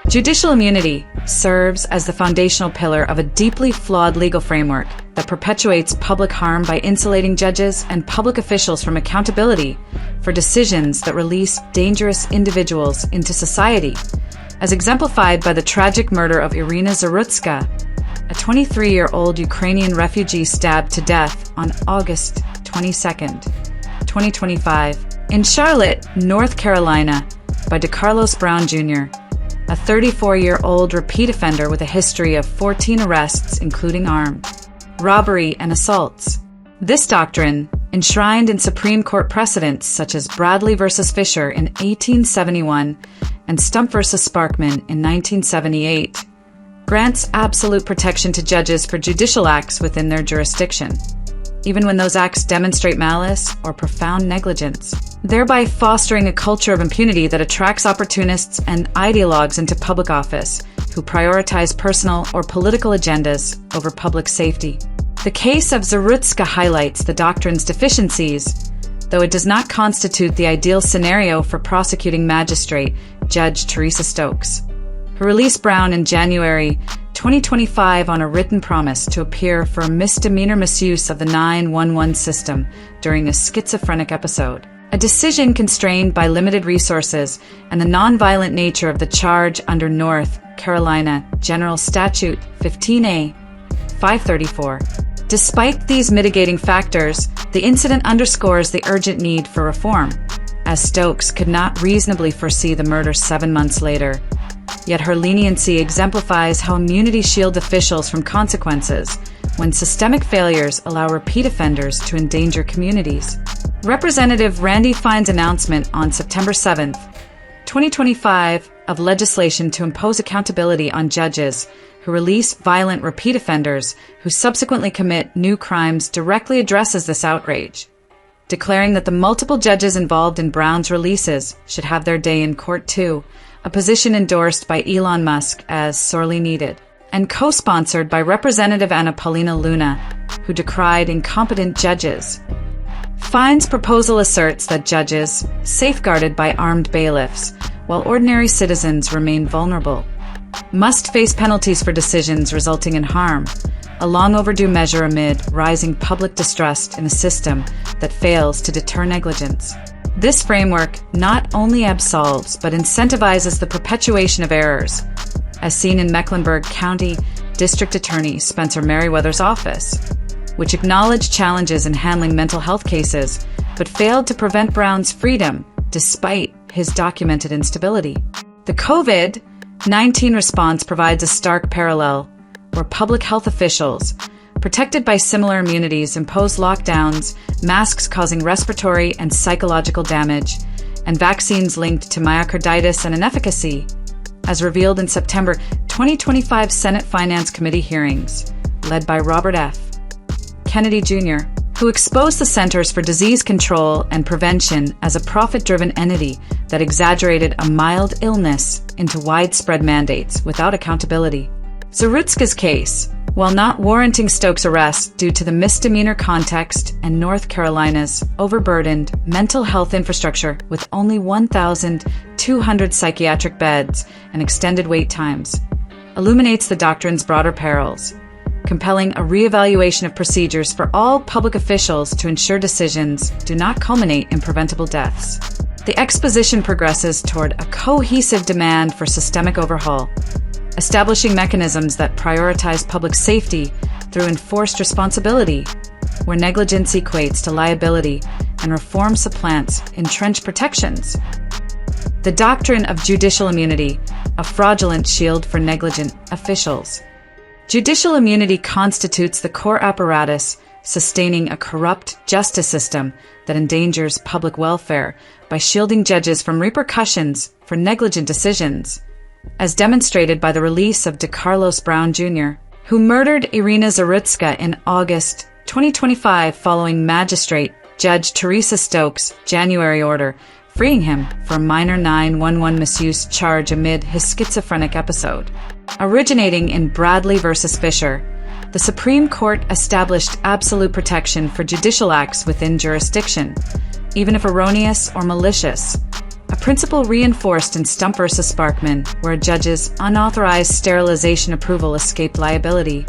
Judicial immunity serves as the foundational pillar of a deeply flawed legal framework that perpetuates public harm by insulating judges and public officials from accountability for decisions that release dangerous individuals into society, as exemplified by the tragic murder of Iryna Zarutska, a 23-year-old Ukrainian refugee stabbed to death on August 22, 2025, in Charlotte, North Carolina, by DeCarlos Brown Jr., a 34-year-old repeat offender with a history of 14 arrests, including armed robbery and assaults. This doctrine, enshrined in Supreme Court precedents such as Bradley v. Fisher in 1871 and Stump v. Sparkman in 1978, grants absolute protection to judges for judicial acts within their jurisdiction, even when those acts demonstrate malice or profound negligence, thereby fostering a culture of impunity that attracts opportunists and ideologues into public office who prioritize personal or political agendas over public safety. The case of Zarutska highlights the doctrine's deficiencies, though it does not constitute the ideal scenario for prosecuting magistrate Judge Teresa Stokes, who released Brown in January 2025 on a written promise to appear for a misdemeanor misuse of the 911 system during a schizophrenic episode. A decision constrained by limited resources and the nonviolent nature of the charge under North Carolina General Statute 15A 534. Despite these mitigating factors, the incident underscores the urgent need for reform, as Stokes could not reasonably foresee the murder 7 months later. Yet her leniency exemplifies how immunity shields officials from consequences when systemic failures allow repeat offenders to endanger communities. Representative Randy Fine's announcement on September 7, 2025, of legislation to impose accountability on judges who release violent repeat offenders who subsequently commit new crimes directly addresses this outrage, declaring that the multiple judges involved in Brown's releases should have their day in court too, a position endorsed by Elon Musk as sorely needed, and co-sponsored by Representative Anna Paulina Luna, who decried incompetent judges. Fine's proposal asserts that judges, safeguarded by armed bailiffs, while ordinary citizens remain vulnerable, must face penalties for decisions resulting in harm, a long overdue measure amid rising public distrust in a system that fails to deter negligence. This framework not only absolves but incentivizes the perpetuation of errors, as seen in Mecklenburg County District Attorney Spencer Merriweather's office, which acknowledged challenges in handling mental health cases but failed to prevent Brown's freedom despite his documented instability. The COVID-19 response provides a stark parallel, where public health officials, protected by similar immunities, impose lockdowns, masks causing respiratory and psychological damage, and vaccines linked to myocarditis and inefficacy, as revealed in September 2025 Senate Finance Committee hearings, led by Robert F. Kennedy Jr., who exposed the Centers for Disease Control and Prevention as a profit-driven entity that exaggerated a mild illness into widespread mandates without accountability. Zarutska's case, while not warranting Stokes' arrest due to the misdemeanor context and North Carolina's overburdened mental health infrastructure with only 1,200 psychiatric beds and extended wait times, illuminates the doctrine's broader perils, compelling a reevaluation of procedures for all public officials to ensure decisions do not culminate in preventable deaths. The exposition progresses toward a cohesive demand for systemic overhaul, establishing mechanisms that prioritize public safety through enforced responsibility, where negligence equates to liability and reform supplants entrenched protections. The doctrine of judicial immunity, a fraudulent shield for negligent officials. Judicial immunity constitutes the core apparatus sustaining a corrupt justice system that endangers public welfare by shielding judges from repercussions for negligent decisions, as demonstrated by the release of DeCarlos Brown Jr., who murdered Iryna Zarutska in August 2025 following Magistrate Judge Teresa Stokes' January order, freeing him for a minor 911 misuse charge amid his schizophrenic episode. Originating in Bradley v. Fisher, the Supreme Court established absolute protection for judicial acts within jurisdiction, even if erroneous or malicious, a principle reinforced in Stump v. Sparkman, where a judge's unauthorized sterilization approval escaped liability,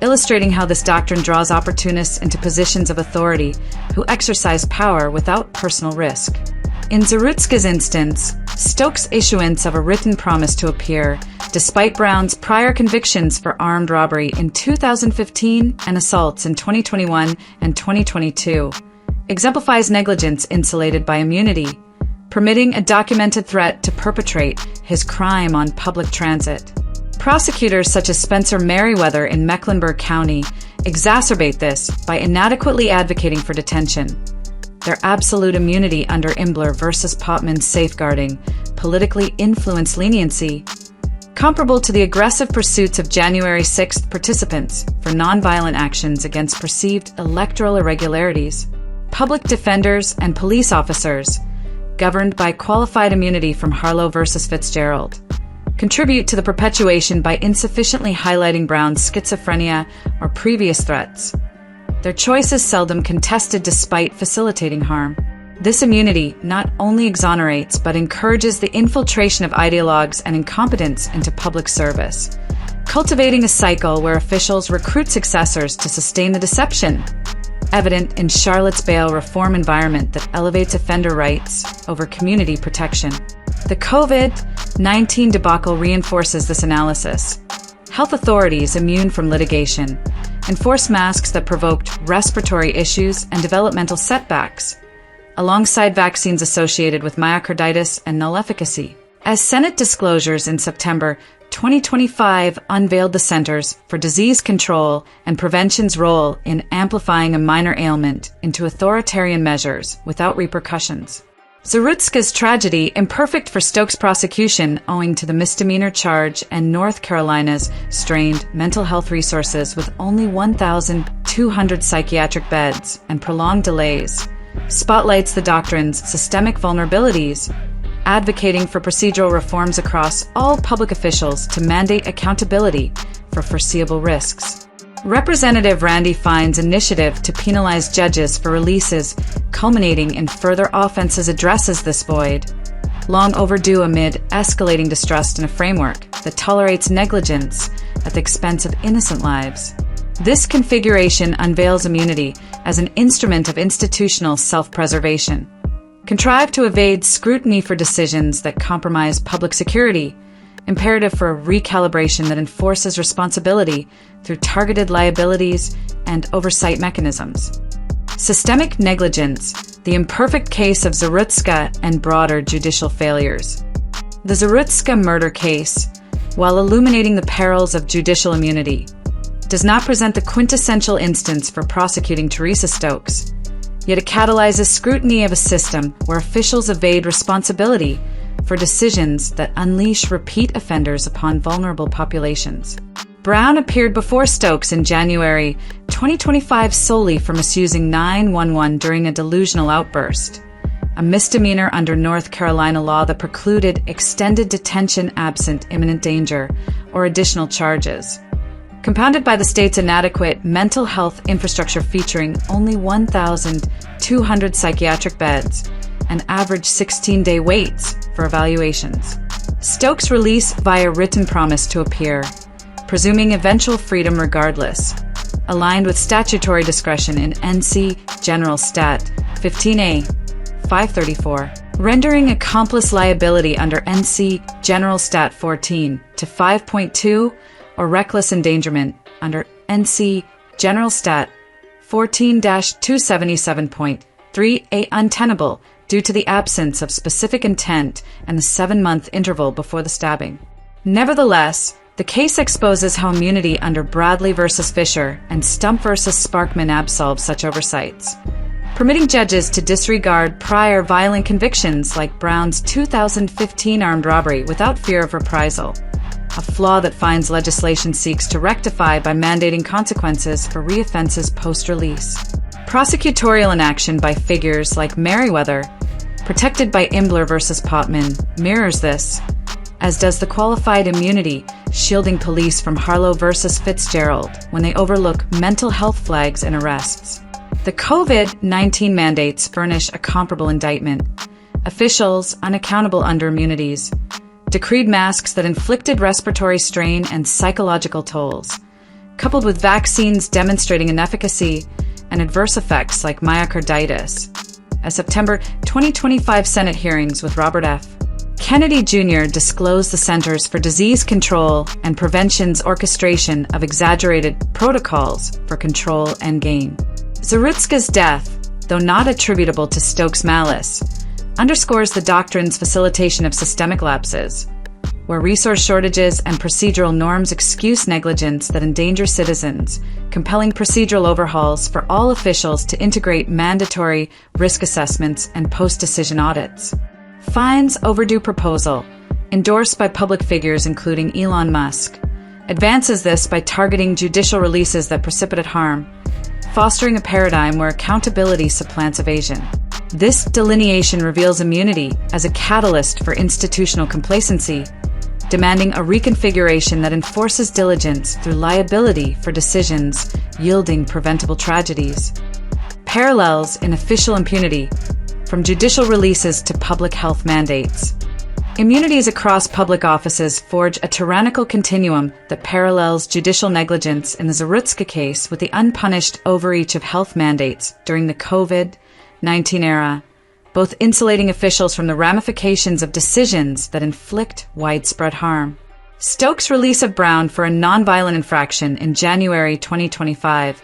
illustrating how this doctrine draws opportunists into positions of authority who exercise power without personal risk. In Zarutska's instance, Stokes' issuance of a written promise to appear, despite Brown's prior convictions for armed robbery in 2015 and assaults in 2021 and 2022, exemplifies negligence insulated by immunity, permitting a documented threat to perpetrate his crime on public transit. Prosecutors such as Spencer Merriweather in Mecklenburg County exacerbate this by inadequately advocating for detention. Their absolute immunity under Imbler versus Popman's safeguarding politically influenced leniency, comparable to the aggressive pursuits of January 6th participants for nonviolent actions against perceived electoral irregularities. Public defenders and police officers, governed by qualified immunity from Harlow versus Fitzgerald, contribute to the perpetuation by insufficiently highlighting Brown's schizophrenia or previous threats. Their choice is seldom contested despite facilitating harm. This immunity not only exonerates but encourages the infiltration of ideologues and incompetents into public service, cultivating a cycle where officials recruit successors to sustain the deception, evident in Charlotte's bail reform environment that elevates offender rights over community protection. The COVID-19 debacle reinforces this analysis. Health authorities immune from litigation enforced masks that provoked respiratory issues and developmental setbacks, alongside vaccines associated with myocarditis and null efficacy. As Senate disclosures in September 2025 unveiled the Centers for Disease Control and Prevention's role in amplifying a minor ailment into authoritarian measures without repercussions. Zarutska's tragedy, imperfect for Stokes' prosecution owing to the misdemeanor charge and North Carolina's strained mental health resources with only 1,200 psychiatric beds and prolonged delays, spotlights the doctrine's systemic vulnerabilities, advocating for procedural reforms across all public officials to mandate accountability for foreseeable risks. Representative Randy Fine's initiative to penalize judges for releases culminating in further offenses addresses this void, long overdue amid escalating distrust in a framework that tolerates negligence at the expense of innocent lives. This configuration unveils immunity as an instrument of institutional self-preservation, contrived to evade scrutiny for decisions that compromise public security, imperative for a recalibration that enforces responsibility through targeted liabilities and oversight mechanisms. Systemic negligence, the imperfect case of Zarutska and broader judicial failures. The Zarutska murder case, while illuminating the perils of judicial immunity, does not present the quintessential instance for prosecuting Teresa Stokes, yet it catalyzes scrutiny of a system where officials evade responsibility for decisions that unleash repeat offenders upon vulnerable populations. Brown appeared before Stokes in January 2025 solely for misusing 911 during a delusional outburst, a misdemeanor under North Carolina law that precluded extended detention absent imminent danger or additional charges. Compounded by the state's inadequate mental health infrastructure featuring only 1,200 psychiatric beds and average 16-day waits for evaluations. Stokes' release via written promise to appear, presuming eventual freedom regardless, aligned with statutory discretion in NC General Stat 15A 534, rendering accomplice liability under NC General Stat 14 to 5.2 or reckless endangerment under NC General Stat 14-277.3a untenable due to the absence of specific intent and the 7-month interval before the stabbing. Nevertheless, the case exposes how immunity under Bradley v. Fisher and Stump v. Sparkman absolves such oversights, permitting judges to disregard prior violent convictions like Brown's 2015 armed robbery without fear of reprisal, a flaw that Fine's legislation seeks to rectify by mandating consequences for reoffenses post-release. Prosecutorial inaction by figures like Merriweather, protected by Imbler v. Popman, mirrors this, as does the qualified immunity shielding police from Harlow v. Fitzgerald when they overlook mental health flags in arrests. The COVID-19 mandates furnish a comparable indictment, officials unaccountable under immunities, decreed masks that inflicted respiratory strain and psychological tolls, coupled with vaccines demonstrating inefficacy and adverse effects like myocarditis. At September 2025 Senate hearings with Robert F. Kennedy Jr. disclosed the Centers for Disease Control and Prevention's orchestration of exaggerated protocols for control and gain. Zarutska's death, though not attributable to Stokes' malice, underscores the doctrine's facilitation of systemic lapses, where resource shortages and procedural norms excuse negligence that endanger citizens, compelling procedural overhauls for all officials to integrate mandatory risk assessments and post-decision audits. Finds overdue proposal, endorsed by public figures including Elon Musk, advances this by targeting judicial releases that precipitate harm, fostering a paradigm where accountability supplants evasion. This delineation reveals immunity as a catalyst for institutional complacency, demanding a reconfiguration that enforces diligence through liability for decisions yielding preventable tragedies. Parallels in official impunity, from judicial releases to public health mandates. Immunities across public offices forge a tyrannical continuum that parallels judicial negligence in the Zarutska case with the unpunished overreach of health mandates during the COVID-19 era, both insulating officials from the ramifications of decisions that inflict widespread harm. Stokes' release of Brown for a nonviolent infraction in January 2025,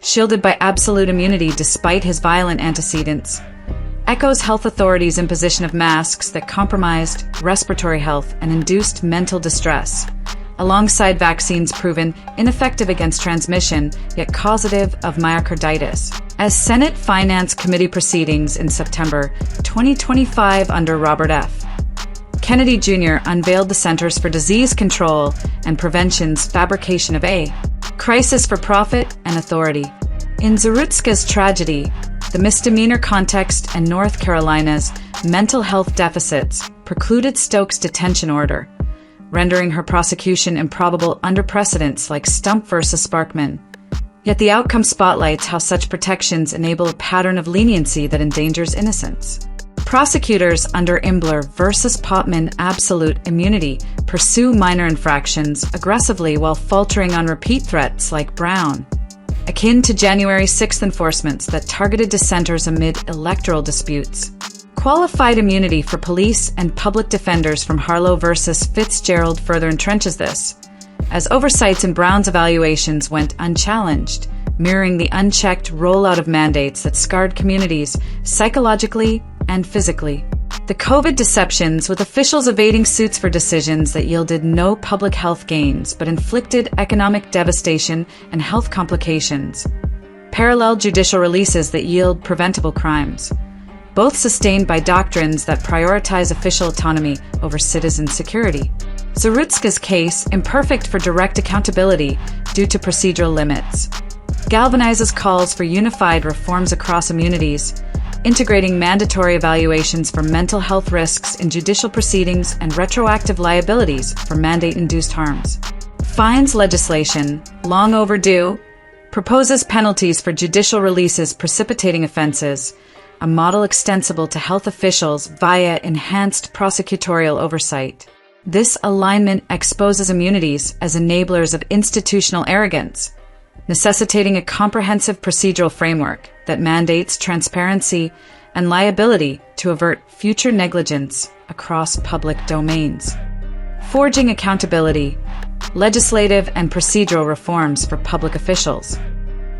shielded by absolute immunity despite his violent antecedents, echoes health authorities' imposition of masks that compromised respiratory health and induced mental distress, alongside vaccines proven ineffective against transmission, yet causative of myocarditis. As Senate Finance Committee proceedings in September 2025 under Robert F. Kennedy Jr. unveiled the Centers for Disease Control and Prevention's fabrication of a crisis for profit and authority. In Zarutska's tragedy, the misdemeanor context and North Carolina's mental health deficits precluded Stokes' detention order, rendering her prosecution improbable under precedents like Stump versus Sparkman. Yet the outcome spotlights how such protections enable a pattern of leniency that endangers innocence. Prosecutors under Imbler versus Popman absolute immunity pursue minor infractions aggressively while faltering on repeat threats like Brown, akin to January 6th enforcements that targeted dissenters amid electoral disputes. Qualified immunity for police and public defenders from Harlow versus Fitzgerald further entrenches this, as oversights in Brown's evaluations went unchallenged, mirroring the unchecked rollout of mandates that scarred communities psychologically and physically. The COVID deceptions, with officials evading suits for decisions that yielded no public health gains but inflicted economic devastation and health complications, parallel judicial releases that yield preventable crimes, both sustained by doctrines that prioritize official autonomy over citizen security. Zarutska's case, imperfect for direct accountability due to procedural limits, galvanizes calls for unified reforms across immunities, integrating mandatory evaluations for mental health risks in judicial proceedings and retroactive liabilities for mandate-induced harms. Fines legislation, long overdue, proposes penalties for judicial releases precipitating offenses, a model extensible to health officials via enhanced prosecutorial oversight. This alignment exposes immunities as enablers of institutional arrogance, necessitating a comprehensive procedural framework that mandates transparency and liability to avert future negligence across public domains. Forging accountability, legislative and procedural reforms for public officials.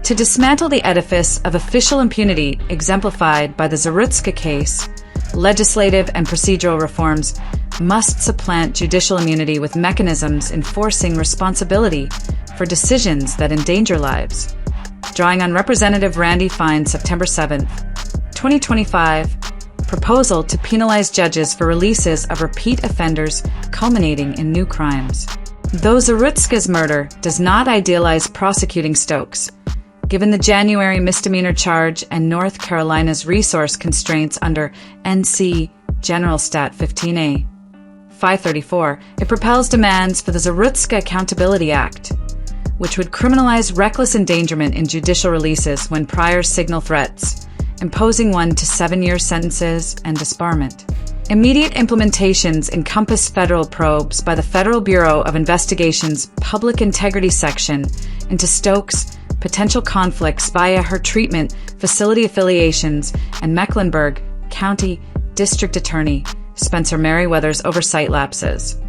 To dismantle the edifice of official impunity exemplified by the Zarutska case, legislative and procedural reforms must supplant judicial immunity with mechanisms enforcing responsibility for decisions that endanger lives. Drawing on Representative Randy Fine's September 7, 2025, proposal to penalize judges for releases of repeat offenders culminating in new crimes. Though Zarutska's murder does not idealize prosecuting Stokes, given the January misdemeanor charge and North Carolina's resource constraints under NC General Stat 15A 534, it propels demands for the Zarutska Accountability Act, which would criminalize reckless endangerment in judicial releases when prior signal threats imposing 1 to 7 year sentences and disbarment. Immediate implementations encompass federal probes by the Federal Bureau of Investigation's Public Integrity Section into Stokes' potential conflicts via her treatment facility affiliations and Mecklenburg County District Attorney Spencer Merriweather's oversight lapses,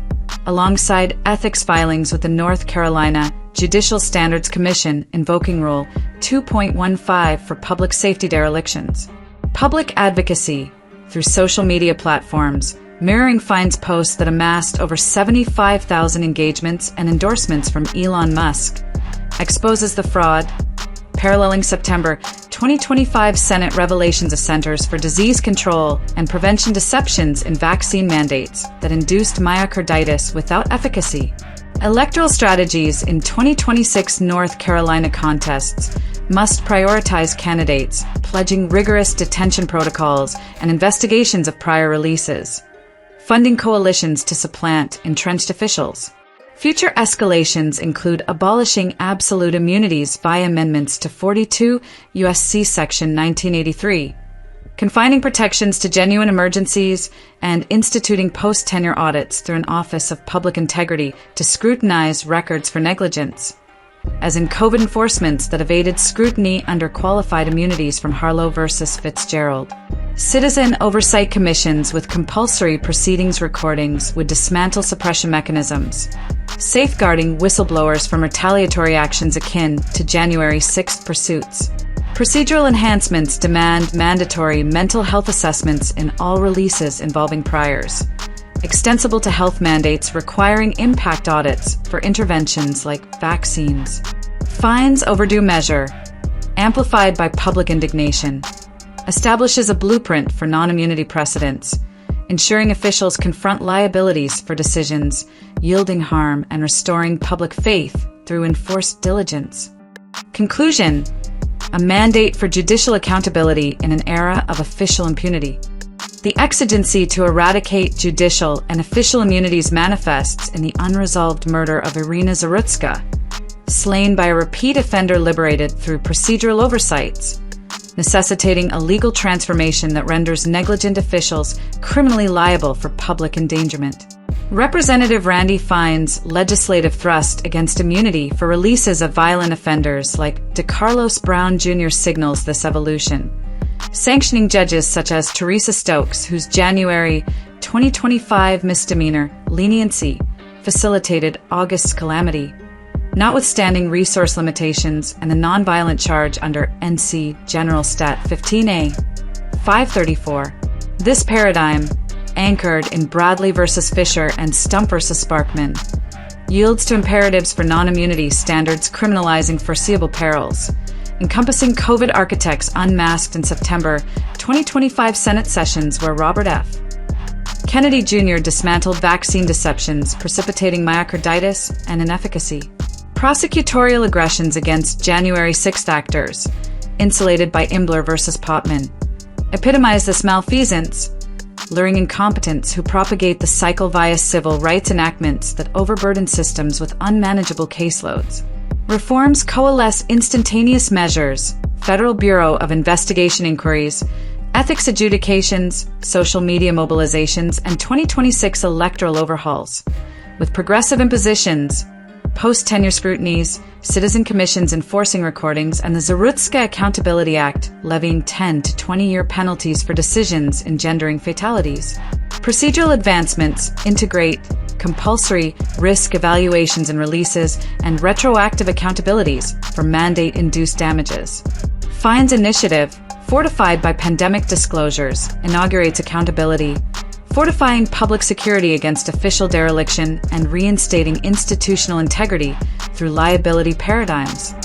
alongside ethics filings with the North Carolina Judicial Standards Commission invoking Rule 2.15 for public safety derelictions. Public advocacy through social media platforms, mirroring finds posts that amassed over 75,000 engagements and endorsements from Elon Musk, exposes the fraud, paralleling September 2025 Senate revelations of Centers for Disease Control and Prevention deceptions in vaccine mandates that induced myocarditis without efficacy. Electoral strategies in 2026 North Carolina contests must prioritize candidates pledging rigorous detention protocols and investigations of prior releases, funding coalitions to supplant entrenched officials. Future escalations include abolishing absolute immunities via amendments to 42 U.S.C. Section 1983, confining protections to genuine emergencies, and instituting post-tenure audits through an Office of Public Integrity to scrutinize records for negligence, as in COVID enforcements that evaded scrutiny under qualified immunities from Harlow versus Fitzgerald. Citizen oversight commissions with compulsory proceedings recordings would dismantle suppression mechanisms, safeguarding whistleblowers from retaliatory actions akin to January 6th pursuits. Procedural enhancements demand mandatory mental health assessments in all releases involving priors, extensible to health mandates requiring impact audits for interventions like vaccines. Fines overdue measure, amplified by public indignation, establishes a blueprint for non-immunity precedents, ensuring officials confront liabilities for decisions yielding harm and restoring public faith through enforced diligence. Conclusion: a mandate for judicial accountability in an era of official impunity. The exigency to eradicate judicial and official immunities manifests in the unresolved murder of Iryna Zarutska, slain by a repeat offender liberated through procedural oversights, necessitating a legal transformation that renders negligent officials criminally liable for public endangerment. Representative Randy Fine's legislative thrust against immunity for releases of violent offenders like DeCarlos Brown Jr. signals this evolution, sanctioning judges such as Teresa Stokes, whose January 2025 misdemeanor leniency facilitated August's calamity, notwithstanding resource limitations and the nonviolent charge under NC General Stat 15A 534. This paradigm, anchored in Bradley v. Fisher and Stump v. Sparkman, yields to imperatives for non-immunity standards criminalizing foreseeable perils, encompassing COVID architects unmasked in September 2025 Senate sessions where Robert F. Kennedy Jr. dismantled vaccine deceptions precipitating myocarditis and inefficacy. Prosecutorial aggressions against January 6th actors, insulated by Imbler v. Potman, epitomize this malfeasance, luring incompetents who propagate the cycle via civil rights enactments that overburden systems with unmanageable caseloads. Reforms coalesce instantaneous measures, Federal Bureau of Investigation inquiries, ethics adjudications, social media mobilizations, and 2026 electoral overhauls, with progressive impositions, post-tenure scrutinies, citizen commissions enforcing recordings, and the Zarutska Accountability Act levying 10 to 20-year penalties for decisions engendering fatalities. Procedural advancements integrate compulsory risk evaluations and releases and retroactive accountabilities for mandate-induced damages. Fines initiative, fortified by pandemic disclosures, inaugurates accountability, fortifying public security against official dereliction and reinstating institutional integrity through liability paradigms.